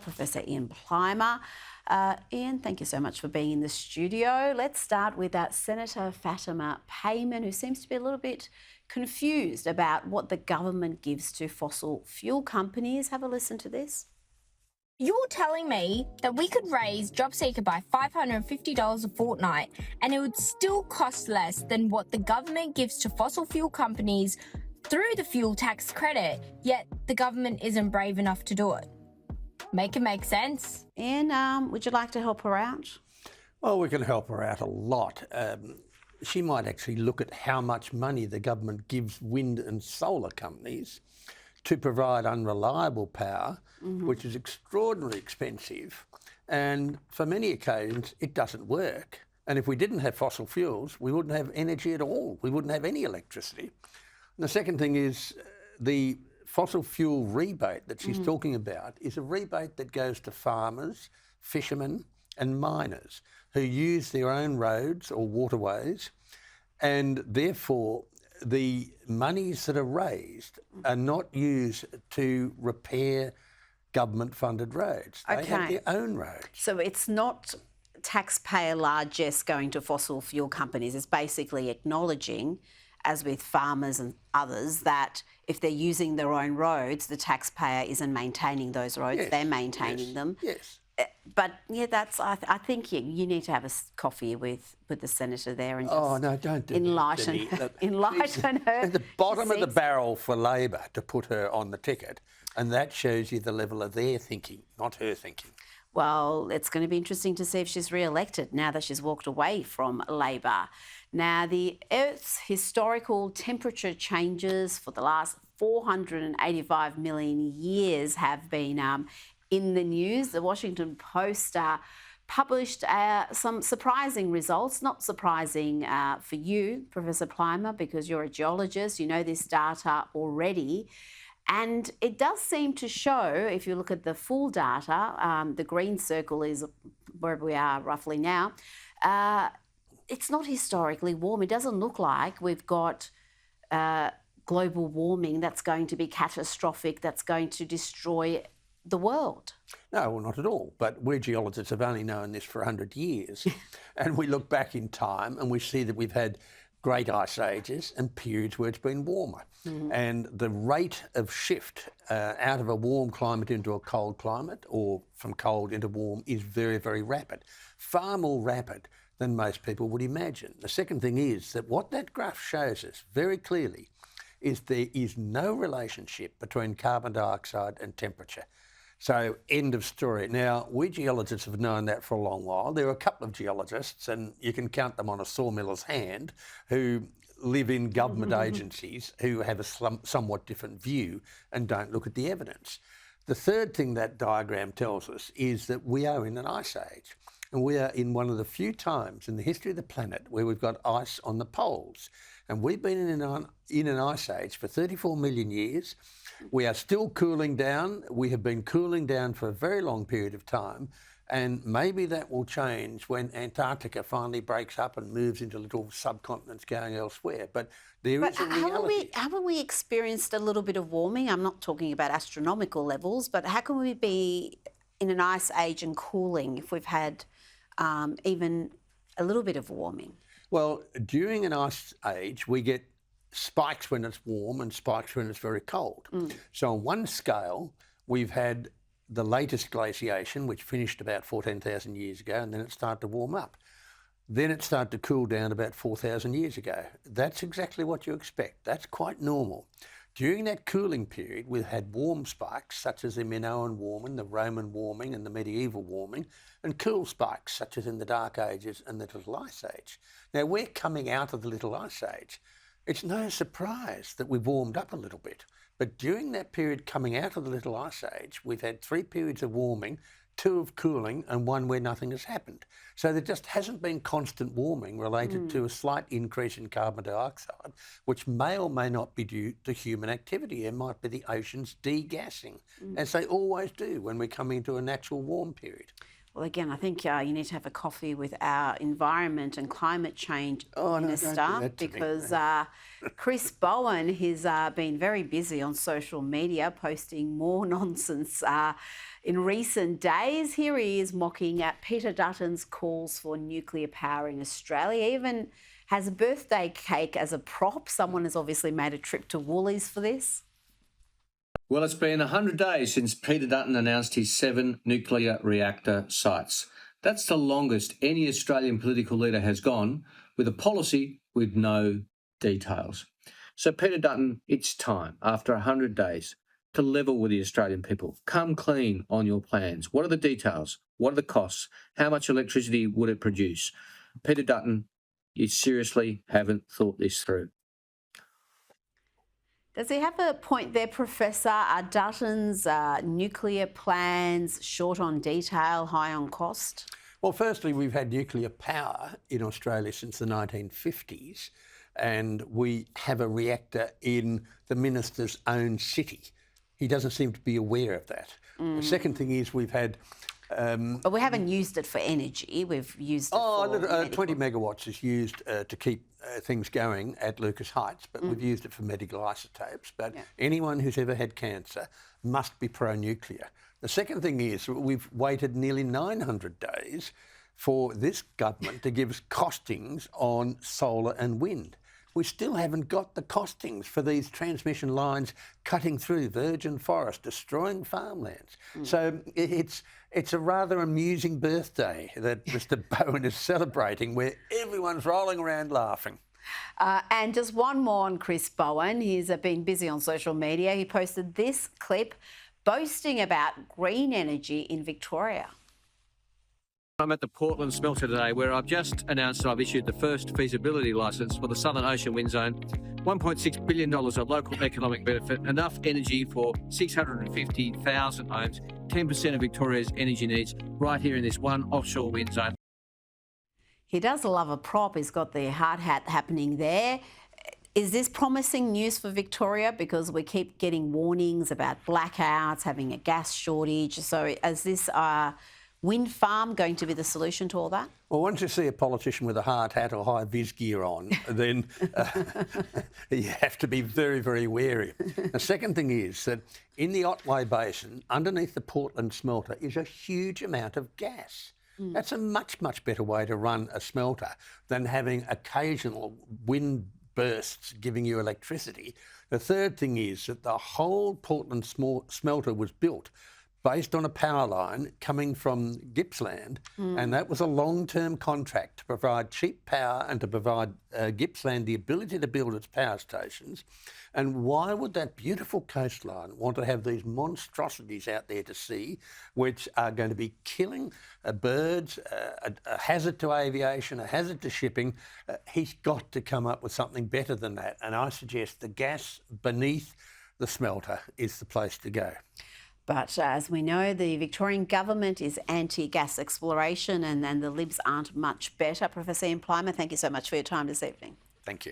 Professor Ian Plimer. Ian, thank you so much for being in the studio. Let's start with Senator Fatima Payman, who seems to be a little bit confused about what the government gives to fossil fuel companies. Have a listen to this. You're telling me that we could raise JobSeeker by $550 a fortnight and it would still cost less than what the government gives to fossil fuel companies through the fuel tax credit, yet the government isn't brave enough to do it. Make it make sense. Ian, would you like to help her out? Well, we can help her out a lot. She might actually look at how much money the government gives wind and solar companies to provide unreliable power, which is extraordinarily expensive. And for many occasions, it doesn't work. And if we didn't have fossil fuels, we wouldn't have energy at all. We wouldn't have any electricity. And the second thing is the fossil fuel rebate that she's talking about is a rebate that goes to farmers, fishermen and miners who use their own roads or waterways, and therefore the monies that are raised are not used to repair government-funded roads. They have their own roads. So it's not taxpayer largesse going to fossil fuel companies. It's basically acknowledging, as with farmers and others, that if they're using their own roads, the taxpayer isn't maintaining those roads, they're maintaining them. Yes. But yeah, I think you need to have a coffee with the senator there and just don't do enlighten that, enlighten her. At the bottom of the barrel for Labor to put her on the ticket, and that shows you the level of their thinking, not her thinking. Well, it's going to be interesting to see if she's re-elected now that she's walked away from Labor. Now, the Earth's historical temperature changes for the last 485 million years have been in the news. The Washington Post published some surprising results, not surprising for you, Professor Plimer, because you're a geologist, you know this data already. And it does seem to show, if you look at the full data, the green circle is where we are roughly now, it's not historically warm. It doesn't look like we've got global warming that's going to be catastrophic, that's going to destroy the world. No, well, not at all. But we geologists have only known this for 100 years. And we look back in time and we see that we've had great ice ages and periods where it's been warmer. And the rate of shift out of a warm climate into a cold climate, or from cold into warm, is very, very rapid. Far more rapid than most people would imagine. The second thing is that what that graph shows us very clearly is there is no relationship between carbon dioxide and temperature. So, end of story. Now, we geologists have known that for a long while. There are a couple of geologists, and you can count them on a sawmiller's hand, who live in government agencies who have a somewhat different view and don't look at the evidence. The third thing that diagram tells us is that we are in an ice age. And we are in one of the few times in the history of the planet where we've got ice on the poles. And we've been in an ice age for 34 million years. We are still cooling down. We have been cooling down for a very long period of time. And maybe that will change when Antarctica finally breaks up and moves into little subcontinents going elsewhere. But there is a reality. Haven't we experienced a little bit of warming? I'm not talking about astronomical levels, but how can we be in an ice age and cooling if we've had even a little bit of warming? Well, during an ice age, we get spikes when it's warm and spikes when it's very cold. So on one scale, we've had the latest glaciation, which finished about 14,000 years ago, and then it started to warm up. Then it started to cool down about 4,000 years ago. That's exactly what you expect. That's quite normal. During that cooling period, we've had warm spikes, such as the Minoan warming, the Roman warming and the medieval warming, and cool spikes, such as in the Dark Ages and the Little Ice Age. Now, we're coming out of the Little Ice Age. It's no surprise that we've warmed up a little bit. But during that period coming out of the Little Ice Age, we've had 3 periods of warming, 2 of cooling and 1 where nothing has happened. So there just hasn't been constant warming related to a slight increase in carbon dioxide, which may or may not be due to human activity. It might be the oceans degassing, as they always do when we come into a natural warm period. Well, again, I think you need to have a coffee with our environment and climate change minister, because Chris Bowen has been very busy on social media posting more nonsense In recent days, here he is mocking at Peter Dutton's calls for nuclear power in Australia. He even has a birthday cake as a prop. Someone has obviously made a trip to Woolies for this. Well, it's been 100 days since Peter Dutton announced his 7 nuclear reactor sites. That's the longest any Australian political leader has gone with a policy with no details. So, Peter Dutton, it's time, after 100 days, to level with the Australian people. Come clean on your plans. What are the details? What are the costs? How much electricity would it produce? Peter Dutton, you seriously haven't thought this through. Does he have a point there, Professor? Are Dutton's nuclear plans short on detail, high on cost? Well, firstly, we've had nuclear power in Australia since the 1950s, and we have a reactor in the minister's own city. He doesn't seem to be aware of that. The second thing is we've had... but we haven't used it for energy. We've used it for 20 megawatts is used to keep things going at Lucas Heights, but we've used it for medical isotopes. But anyone who's ever had cancer must be pro-nuclear. The second thing is we've waited nearly 900 days for this government to give us costings on solar and wind. We still haven't got the costings for these transmission lines cutting through virgin forest, destroying farmlands. So it's a rather amusing birthday that Mr Bowen is celebrating, where everyone's rolling around laughing. And just one more on Chris Bowen. He's been busy on social media. He posted this clip boasting about green energy in Victoria. I'm at the Portland smelter today, where I've just announced that I've issued the first feasibility licence for the Southern Ocean Wind Zone. $1.6 billion of local economic benefit, enough energy for 650,000 homes, 10% of Victoria's energy needs, right here in this one offshore wind zone. He does love a prop. He's got the hard hat happening there. Is this promising news for Victoria? Because we keep getting warnings about blackouts, having a gas shortage. So is this wind farm going to be the solution to all that? Well, once you see a politician with a hard hat or high vis gear on, then you have to be very, very wary. The second thing is that in the Otway Basin, underneath the Portland smelter, is a huge amount of gas. That's a much, much better way to run a smelter than having occasional wind bursts giving you electricity. The third thing is that the whole Portland smelter was built based on a power line coming from Gippsland, and that was a long-term contract to provide cheap power and to provide Gippsland the ability to build its power stations. And why would that beautiful coastline want to have these monstrosities out there to sea, which are going to be killing birds, a hazard to aviation, a hazard to shipping? He's got to come up with something better than that. And I suggest the gas beneath the smelter is the place to go. But as we know, the Victorian government is anti-gas exploration, and the Libs aren't much better. Professor Ian Plimer, thank you so much for your time this evening. Thank you.